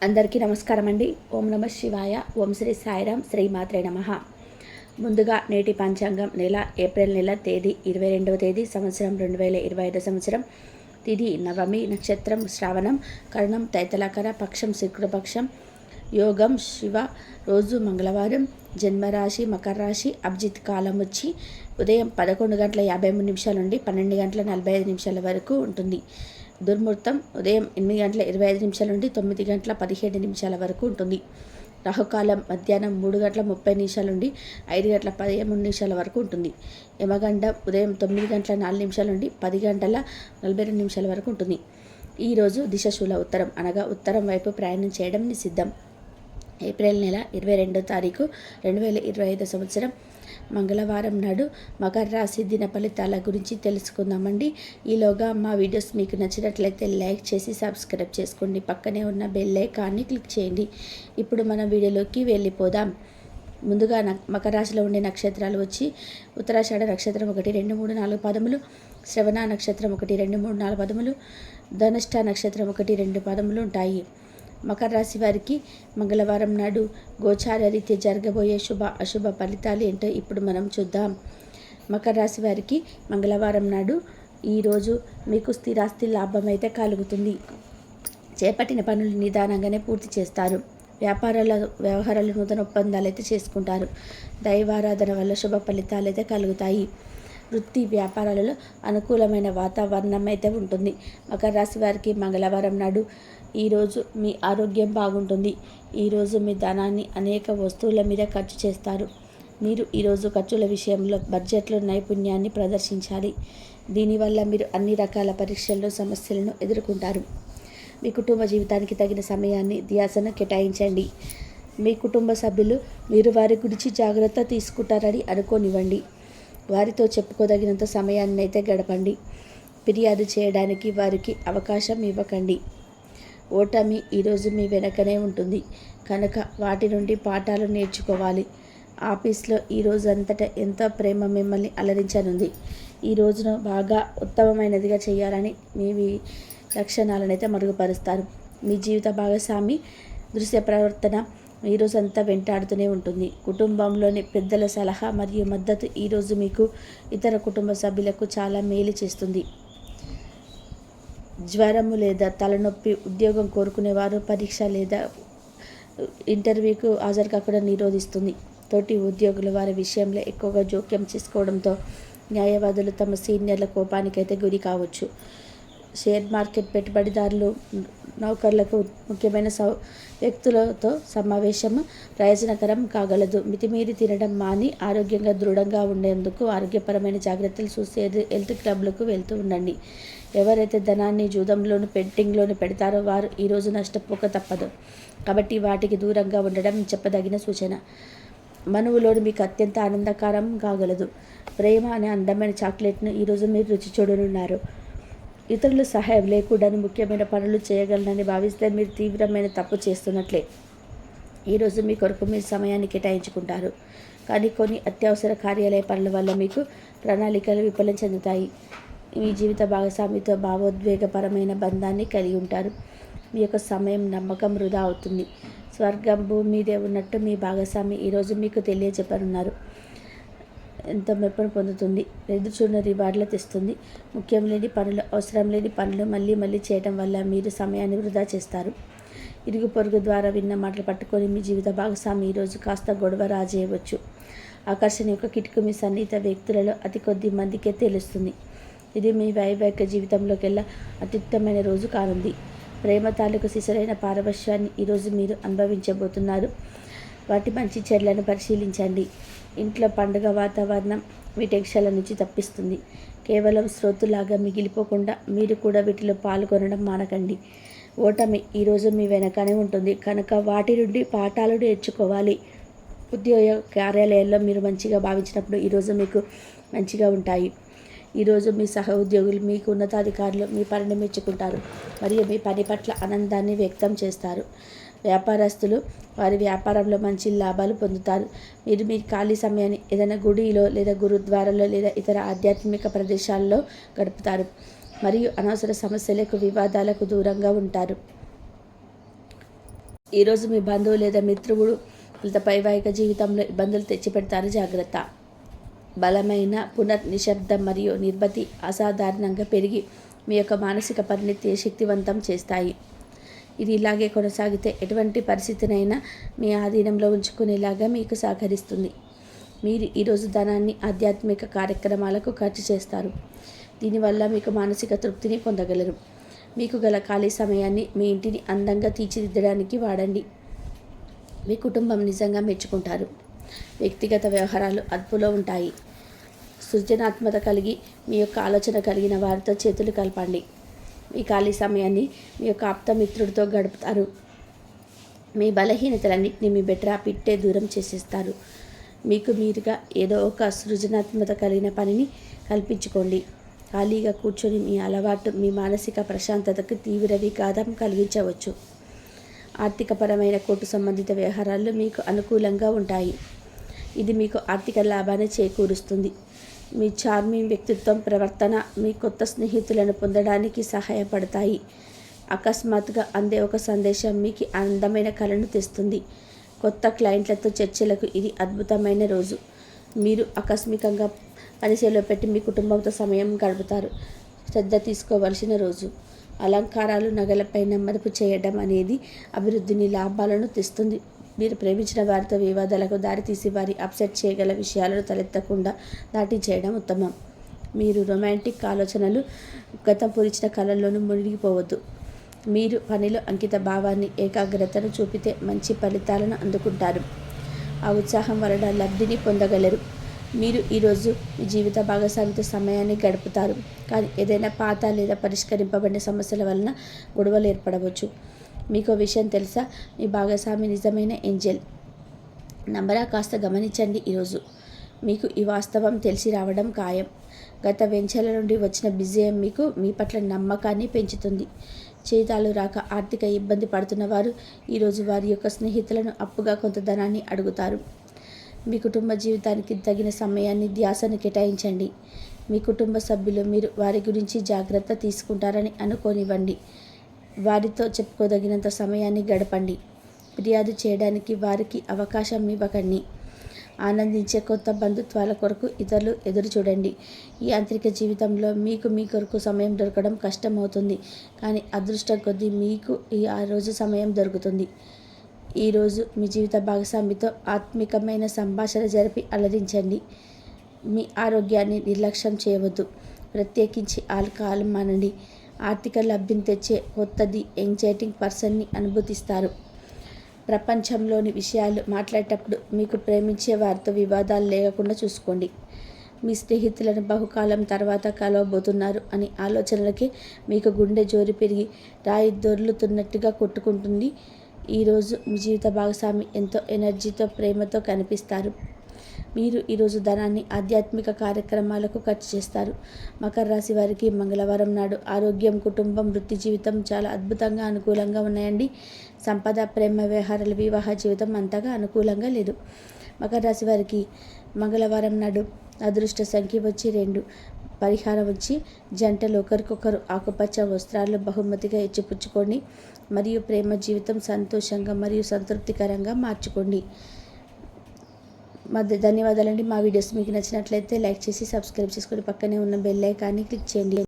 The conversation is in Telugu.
అందరికీ నమస్కారం అండి. ఓం నమ శివాయ. ఓం శ్రీ సాయిరాం. శ్రీమాత్రే నమః. ముందుగా నేటి పంచాంగం ఏప్రిల్ నెల తేదీ 22వ తేదీ సంవత్సరం 2025 సంవత్సరం. తిథి నవమి, నక్షత్రం శ్రావణం, కరణం తైతలకర, పక్షం శుక్రపక్షం, యోగం శివ, రోజు మంగళవారం, జన్మరాశి మకర రాశి, అభిజిత్ కాలం వచ్చి ఉదయం 11:53 నుండి 12:45 వరకు ఉంటుంది. దుర్ముహూర్తం ఉదయం 8:25 నుండి 9:17 వరకు ఉంటుంది. రాహుకాలం మధ్యాహ్నం 3:30 నుండి 5:13 వరకు ఉంటుంది. యమగండం ఉదయం 9:04 నుండి 10:42 వరకు ఉంటుంది. ఈరోజు దిశశూల ఉత్తరం అనగా ఉత్తరం వైపు ప్రయాణం చేయడం నిషిద్ధం. ఏప్రిల్ నెల 22వ తారీఖు 2025 సంవత్సరం మంగళవారం నాడు మకర రాశి దిన ఫలితాల గురించి తెలుసుకుందామండి. ఈలోగా మా వీడియోస్ మీకు నచ్చినట్లయితే లైక్ చేసి సబ్స్క్రైబ్ చేసుకోండి. పక్కనే ఉన్న బెల్ ఐకాన్ని క్లిక్ చేయండి. ఇప్పుడు మన వీడియోలోకి వెళ్ళిపోదాం. ముందుగా మకర రాశిలో ఉండే నక్షత్రాలు వచ్చి ఉత్తరాషాఢ నక్షత్రం 1, 2, 3, 4 పదములు, శ్రవణ నక్షత్రం 1, 2, 3, 4 పదములు, ధనిష్ట నక్షత్రం 1, 2 పదములు ఉంటాయి. మకర రాశి వారికి మంగళవారం నాడు గోచార రీత్యా జరగబోయే శుభ అశుభ ఫలితాలు ఏంటో ఇప్పుడు మనం చూద్దాం. మకర రాశి వారికి మంగళవారం నాడు ఈరోజు మీకు స్థిరాస్తి లాభం అయితే కలుగుతుంది. చేపట్టిన పనులు నిదానంగానే పూర్తి చేస్తారు. వ్యవహారాలు నూతన ఒప్పందాలు అయితే చేసుకుంటారు. దైవారాధన వల్ల శుభ ఫలితాలు అయితే కలుగుతాయి. వృత్తి వ్యాపారాలలో అనుకూలమైన వాతావరణం అయితే ఉంటుంది. మకర రాశి వారికి మంగళవారం నాడు ఈరోజు మీ ఆరోగ్యం బాగుంటుంది. ఈరోజు మీ ధనాన్ని అనేక వస్తువుల మీద ఖర్చు చేస్తారు. మీరు ఈరోజు ఖర్చుల విషయంలో బడ్జెట్లో నైపుణ్యాన్ని ప్రదర్శించాలి. దీనివల్ల మీరు అన్ని రకాల పరీక్షల్లో సమస్యలను ఎదుర్కొంటారు. మీ కుటుంబ జీవితానికి తగిన సమయాన్ని ధ్యాసను కేటాయించండి. మీ కుటుంబ సభ్యులు మీరు వారి గురించి జాగ్రత్త తీసుకుంటారని అనుకోనివ్వండి. వారితో చెప్పుకోదగినంత సమయాన్ని అయితే గడపండి. ఫిర్యాదు చేయడానికి వారికి అవకాశం ఇవ్వకండి. ఓటమి ఈరోజు మీ వెనకనే ఉంటుంది కనుక వాటి నుండి పాఠాలు నేర్చుకోవాలి. ఆఫీస్లో ఈరోజు అంతటా ఎంతో ప్రేమ మిమ్మల్ని అలరించనుంది. ఈ రోజును బాగా ఉత్తమమైనదిగా చేయాలని మీ లక్షణాలను అయితే మరుగుపరుస్తారు. మీ జీవిత భాగస్వామి దృశ్య ప్రవర్తన ఈరోజంతా వెంటాడుతూనే ఉంటుంది. కుటుంబంలోని పెద్దల సలహా మరియు మద్దతు ఈరోజు మీకు ఇతర కుటుంబ సభ్యులకు చాలా మేలు చేస్తుంది. జ్వరము లేదా తలనొప్పి, ఉద్యోగం కోరుకునేవారు పరీక్ష లేదా ఇంటర్వ్యూకు హాజరు కాకుండా నిరోధిస్తుంది. తోటి ఉద్యోగులు వారి విషయంలో ఎక్కువగా జోక్యం చేసుకోవడంతో న్యాయవాదులు తమ సీనియర్ల కోపానికైతే గురి కావచ్చు. షేర్ మార్కెట్ పెట్టుబడిదారులు, నౌకర్లకు ముఖ్యమైన వ్యక్తులతో సమావేశం ప్రయోజనకరం కాగలదు. మితిమీరి తినడం మాని ఆరోగ్యంగా దృఢంగా ఉండేందుకు ఆరోగ్యపరమైన జాగ్రత్తలు చూసే హెల్త్ క్లబ్లకు వెళ్తూ ఉండండి. ఎవరైతే ధనాన్ని జూదంలోను బెట్టింగ్లోను పెడతారో వారు ఈరోజు నష్టపోక తప్పదు. కాబట్టి వాటికి దూరంగా ఉండడం చెప్పదగిన సూచన. మనువులోను మీకు అత్యంత ఆనందకరం కాగలదు. ప్రేమ అనే అందమైన చాక్లెట్ను ఈరోజు మీరు రుచి చూడనున్నారు. ఇతరుల సహాయం లేకుండా ముఖ్యమైన పనులు చేయగలనని భావిస్తే మీరు తీవ్రమైన తప్పు చేస్తున్నట్లే. ఈరోజు మీ కొరకు మీరు సమయాన్ని కేటాయించుకుంటారు. కానీ కొన్ని అత్యవసర కార్యాలయ పనుల వల్ల మీకు ప్రణాళికలు విఫలం చెందుతాయి. మీ జీవిత భాగస్వామితో భావోద్వేగపరమైన బంధాన్ని కలిగి ఉంటారు. మీ యొక్క సమయం నమ్మకం వృధా అవుతుంది. స్వర్గం భూమి మీదే ఉన్నట్టు మీ భాగస్వామి ఈరోజు మీకు తెలియజెప్పనున్నారు. ఎంతో మెప్పును పొందుతుంది. ఎదురుచూడిన రివార్డులు తెస్తుంది. ముఖ్యం లేని పనులు, అవసరం లేని పనులు మళ్ళీ చేయడం వల్ల మీరు సమయాన్ని వృధా చేస్తారు. ఇరుగు పొరుగు ద్వారా విన్న మాటలు పట్టుకొని మీ జీవిత భాగస్వామి ఈరోజు కాస్త గొడవ రాజేయవచ్చు. ఆకర్షణ యొక్క కిటుకు మీ సన్నిహిత వ్యక్తులలో అతి కొద్ది మందికే తెలుస్తుంది. ఇది మీ వైవాహిక జీవితంలోకెల్లా అత్యుత్తమైన రోజు కానుంది. ప్రేమ తాలూకు సిసరైన పారవశ్యాన్ని ఈరోజు మీరు అనుభవించబోతున్నారు. వాటి మంచి చెడులను పరిశీలించండి. ఇంట్లో పండుగ వాతావరణం మీ టెన్షన్ల నుంచి తప్పిస్తుంది. కేవలం శ్రోతులాగా మిగిలిపోకుండా మీరు కూడా వీటిలో పాల్గొనడం మానకండి. ఓటమి ఈరోజు మీ వెనకనే ఉంటుంది కనుక వాటి నుండి పాఠాలు నేర్చుకోవాలి. ఉద్యోగ కార్యాలయాల్లో మీరు మంచిగా భావించినప్పుడు ఈరోజు మీకు మంచిగా ఉంటాయి. ఈరోజు మీ సహ ఉద్యోగులు, మీకు ఉన్నతాధికారులు మీ పనిని మెచ్చుకుంటారు మరియు మీ పని పట్ల ఆనందాన్ని వ్యక్తం చేస్తారు. వ్యాపారస్తులు వారి వ్యాపారంలో మంచి లాభాలు పొందుతారు. మీరు మీ ఖాళీ సమయాన్ని ఏదైనా గుడిలో లేదా గురుద్వారాలో లేదా ఇతర ఆధ్యాత్మిక ప్రదేశాల్లో గడుపుతారు మరియు అనవసర సమస్యలకు, వివాదాలకు దూరంగా ఉంటారు. ఈరోజు మీ బంధువు లేదా మిత్రుడు వైవాహిక జీవితంలో ఇబ్బందులు తెచ్చిపెడతారు, జాగ్రత్త. బలమైన నిశ్శబ్దం మరియు నిర్భతి అసాధారణంగా పెరిగి మీ యొక్క మానసిక పరిణితి శక్తివంతం చేస్తాయి. ఇది ఇలాగే కొనసాగితే ఎటువంటి పరిస్థితినైనా మీ ఆధీనంలో ఉంచుకునేలాగా మీకు సహకరిస్తుంది. మీరు ఈరోజు ధనాన్ని ఆధ్యాత్మిక కార్యక్రమాలకు ఖర్చు చేస్తారు. దీనివల్ల మీకు మానసిక తృప్తిని పొందగలరు. మీకు గల ఖాళీ సమయాన్ని మీ ఇంటిని అందంగా తీర్చిదిద్దడానికి వాడండి. మీ కుటుంబం నిజంగా మెచ్చుకుంటారు. వ్యక్తిగత వ్యవహారాలు అదుపులో ఉంటాయి. సృజనాత్మక కలిగి మీ యొక్క ఆలోచన కలిగిన వారితో చేతులు కలపండి. మీ ఖాళీ సమయాన్ని మీ యొక్క ఆప్తమిత్రుడితో గడుపుతారు. మీ బలహీనతలన్నింటినీ మీ బెటరా పిట్టే దూరం చేసేస్తారు. మీకు మీరుగా ఏదో ఒక సృజనాత్మక కలిగిన పనిని కల్పించుకోండి. ఖాళీగా కూర్చొని మీ అలవాటు మీ మానసిక ప్రశాంతతకు తీవ్ర విఘాతం కలిగించవచ్చు. ఆర్థికపరమైన కోర్టు సంబంధిత వ్యవహారాలు మీకు అనుకూలంగా ఉంటాయి. ఇది మీకు ఆర్థిక లాభాన్ని చేకూరుస్తుంది. మీ చార్మింగ్ వ్యక్తిత్వం, ప్రవర్తన మీ కొత్త స్నేహితులను పొందడానికి సహాయపడతాయి. అకస్మాత్తుగా అందే ఒక సందేశం మీకు అందమైన కళను తెస్తుంది. కొత్త క్లయింట్లతో చర్చలకు ఇది అద్భుతమైన రోజు. మీరు ఆకస్మికంగా పనిసేలో పెట్టి మీ కుటుంబంతో సమయం గడుపుతారు. శ్రద్ధ తీసుకోవలసిన రోజు. అలంకారాలు, నగలపైన మదుపు చేయడం అనేది అభివృద్ధిని, లాభాలను తెస్తుంది. మీరు ప్రేమించిన వారితో వివాదాలకు దారితీసి వారి అప్సెట్ చేయగల విషయాలను తలెత్తకుండా దాటించేయడం ఉత్తమం. మీరు రొమాంటిక్ ఆలోచనలు, గతం పూరించిన కళల్లోనూ మునిగిపోవద్దు. మీరు పనిలో అంకిత భావాన్ని, ఏకాగ్రతను చూపితే మంచి ఫలితాలను అందుకుంటారు. ఆ ఉత్సాహం వలన లబ్ధిని పొందగలరు. మీరు ఈరోజు మీ జీవిత భాగస్వామితో సమయాన్ని గడుపుతారు. కానీ ఏదైనా పాత లేదా పరిష్కరింపబడిన సమస్యల వలన గొడవలు ఏర్పడవచ్చు. మీకు విషయం తెలుసా? మీ భాగస్వామి నిజమైన ఏంజెల్. నంబరా కాస్త గమనించండి. ఈరోజు మీకు ఈ వాస్తవం తెలిసి రావడం ఖాయం. గత వెంచర్ల నుండి వచ్చిన విజయం మీకు మీ పట్ల నమ్మకాన్ని పెంచుతుంది. జీతాలు రాక ఆర్థిక ఇబ్బంది పడుతున్న వారు ఈరోజు వారి యొక్క స్నేహితులను అప్పుగా కొంత ధనాన్ని అడుగుతారు. మీ కుటుంబ జీవితానికి తగిన సమయాన్ని, ధ్యాసను కేటాయించండి. మీ కుటుంబ సభ్యులు మీరు వారి గురించి జాగ్రత్త తీసుకుంటారని అనుకోనివ్వండి. వారితో చెప్పుకోదగినంత సమయాన్ని గడపండి. ఫిర్యాదు చేయడానికి వారికి అవకాశం ఇవ్వకండి. ఆనందించే కొత్త బంధుత్వాల కొరకు ఇతరులు ఎదురు చూడండి. ఈ యాంత్రిక జీవితంలో మీకు మీ కొరకు సమయం దొరకడం కష్టమవుతుంది. కానీ అదృష్టం కొద్దీ మీకు ఆ రోజు సమయం దొరుకుతుంది. ఈరోజు మీ జీవిత భాగస్వామితో ఆత్మికమైన సంభాషణ జరిపి అలరించండి. మీ ఆరోగ్యాన్ని నిర్లక్ష్యం చేయవద్దు. ప్రత్యేకించి ఆల్కహాల్ మానండి. ఆర్థిక లబ్ధిని తెచ్చే కొత్తది ఎంగ్జైటింగ్ పర్సన్ని అనుభూతిస్తారు. ప్రపంచంలోని విషయాలు మాట్లాడేటప్పుడు మీకు ప్రేమించే వారితో వివాదాలు లేకుండా చూసుకోండి. మీ స్నేహితులను బహుకాలం తర్వాత కలవబోతున్నారు అని ఆలోచనలకి మీకు గుండె జోరి పెరిగి రాయి దొర్లుతున్నట్టుగా కొట్టుకుంటుంది. ఈరోజు మీ జీవిత భాగస్వామి ఎంతో ఎనర్జీతో, ప్రేమతో కనిపిస్తారు. మీరు ఈరోజు ధనాన్ని ఆధ్యాత్మిక కార్యక్రమాలకు ఖర్చు చేస్తారు. మకర రాశి వారికి మంగళవారం నాడు ఆరోగ్యం, కుటుంబం, వృత్తి జీవితం చాలా అద్భుతంగా అనుకూలంగా ఉన్నాయండి. సంపద, ప్రేమ వ్యవహారాలు, వివాహ జీవితం అంతగా అనుకూలంగా లేదు. మకర రాశి వారికి మంగళవారం నాడు అదృష్ట సంఖ్య వచ్చి 2. పరిహారం వచ్చి జంటలు ఒకరికొకరు ఆకుపచ్చ వస్త్రాలు బహుమతిగా ఇచ్చిపుచ్చుకోండి మరియు ప్రేమ జీవితం సంతోషంగా మరియు సంతృప్తికరంగా మార్చుకోండి. ధన్యవాదాలండి. మా వీడియోస్ మీకు నచ్చినట్లయితే లైక్ చేసి సబ్స్క్రైబ్ చేసుకొని పక్కనే ఉన్న బెల్ ఐకాన్ని క్లిక్ చేయండి.